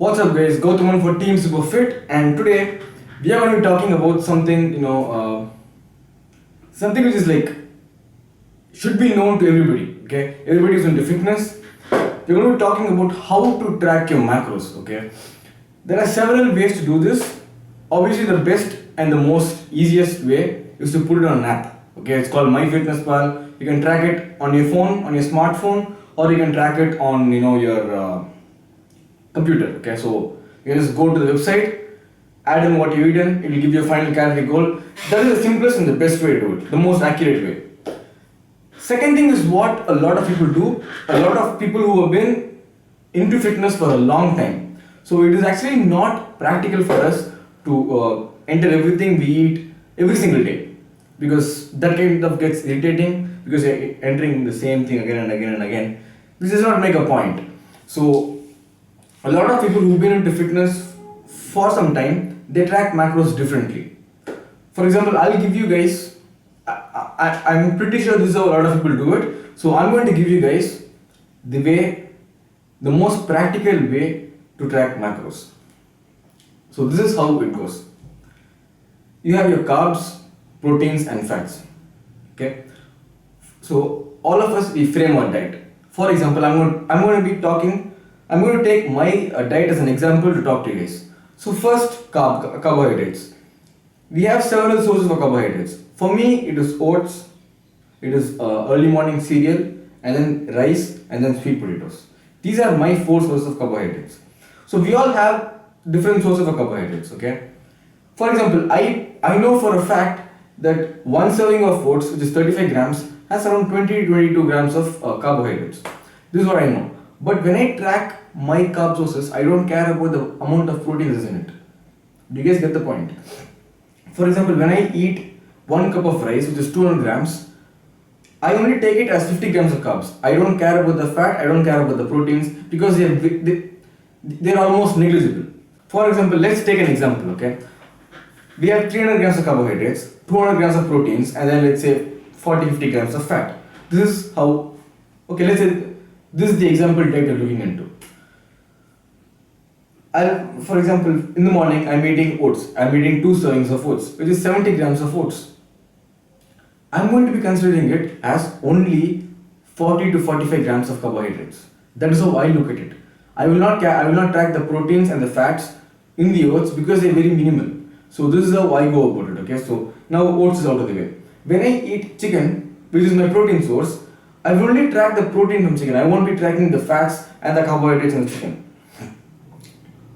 What's up guys, Gautam for Team Super Fit, and today we are going to be talking about something, something which is like, should be known to everybody, okay? Everybody is into fitness. We're going to be talking about how to track your macros, okay? There are several ways to do this. Obviously the best and the most easiest way is to put it on an app, okay? It's called MyFitnessPal. You can track it on your phone, on your smartphone, or you can track it on, your computer, okay? So you just go to the website, add in what you eaten, it will give you a final calorie goal. That is the simplest and the best way to do it, the most accurate way. Second thing is what a lot of people do. A lot of people who have been into fitness for a long time. So it is actually not practical for us to enter everything we eat every single day, because that kind of gets irritating because you're entering the same thing again and again and again. This does not make a point. So a lot of people who've been into fitness for some time, they track macros differently. For example, I'll give you guys, I'm pretty sure this is how a lot of people do it. So I'm going to give you guys the most practical way to track macros. So this is how it goes. You have your carbs, proteins and fats. Okay. So all of us, we frame our diet. For example, I'm going to take my diet as an example to talk to you guys. So first, carbohydrates. We have several sources of carbohydrates. For me, it is oats, it is early morning cereal, and then rice, and then sweet potatoes. These are my 4 sources of carbohydrates. So we all have different sources of carbohydrates, okay? For example, I know for a fact that one serving of oats, which is 35 grams, has around 20 to 22 grams of carbohydrates. This is what I know. But when I track my carb sources, I don't care about the amount of protein that's in it. Do you guys get the point? For example, when I eat 1 cup of rice, which is 200 grams, I only take it as 50 grams of carbs. I don't care about the fat, I don't care about the proteins, because they're almost negligible. For example, let's take an example, okay? We have 300 grams of carbohydrates, 200 grams of proteins, and then let's say 40-50 grams of fat. This is how, okay, let's say this is the example diet you're looking into. For example, in the morning, I'm eating oats. I'm eating 2 servings of oats, which is 70 grams of oats. I'm going to be considering it as only 40 to 45 grams of carbohydrates. That is how I look at it. I will not track the proteins and the fats in the oats because they're very minimal. So this is how I go about it, okay? So now oats is out of the way. When I eat chicken, which is my protein source, I will only track the protein from chicken. I won't be tracking the fats and the carbohydrates in the chicken.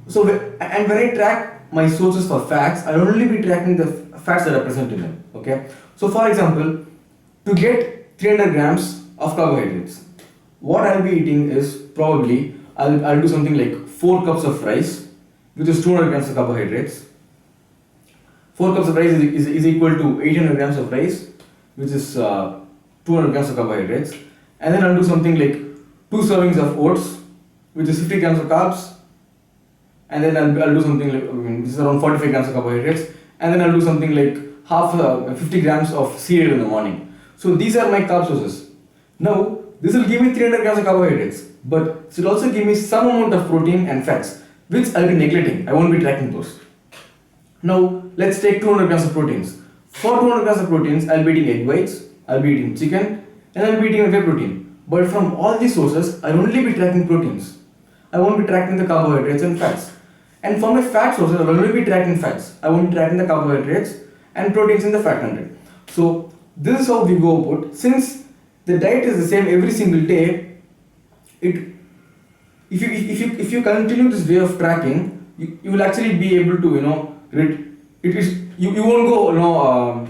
So, and when I track my sources for fats, I'll only be tracking the fats that are present in them, okay? So for example, to get 300 grams of carbohydrates, what I'll be eating is probably, I'll do something like 4 cups of rice, which is 200 grams of carbohydrates. 4 cups of rice is equal to 800 grams of rice, which is 200 grams of carbohydrates. And then I'll do something like 2 servings of oats, which is 50 grams of carbs. And then I'll do something like, which is around 45 grams of carbohydrates. And then I'll do something like 50 grams of cereal in the morning. So these are my carb sources. Now, this will give me 300 grams of carbohydrates, but it will also give me some amount of protein and fats, which I'll be neglecting. I won't be tracking those. Now, let's take 200 grams of proteins. For 200 grams of proteins, I'll be eating egg whites, I'll be eating chicken, and I'll be eating whey protein. But from all these sources, I'll only be tracking proteins. I won't be tracking the carbohydrates and fats. And for my fat sources, I'll only be tracking fats. I won't be tracking the carbohydrates and proteins in the fat content. So this is how we go about. Since the diet is the same every single day, if you continue this way of tracking, you will actually be able to you won't go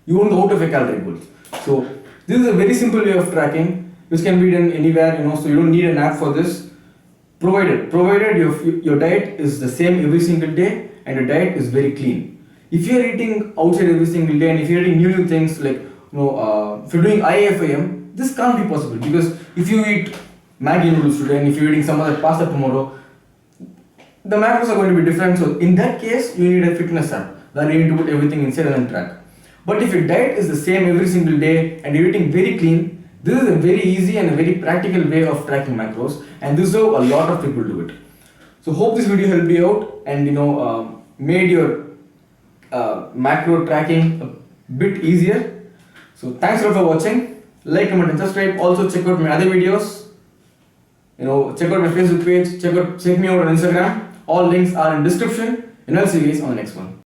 you won't go out of your calorie goals. So this is a very simple way of tracking, which can be done anywhere. So you don't need an app for this. Provided your diet is the same every single day and your diet is very clean. If you are eating outside every single day and if you are eating new things like if you're doing IFIM, this can't be possible, because if you eat Maggi noodles today and if you're eating some other pasta tomorrow, the macros are going to be different. So in that case, you need a fitness app that you need to put everything inside and then track. But if your diet is the same every single day and you're eating very clean, this is a very easy and a very practical way of tracking macros, and this is how a lot of people do it. So hope this video helped you out and made your macro tracking a bit easier. So thanks a lot for watching. Like, comment and subscribe. Also check out my other videos. Check out my Facebook page. Check me out on Instagram. All links are in description. And I'll see you guys on the next one.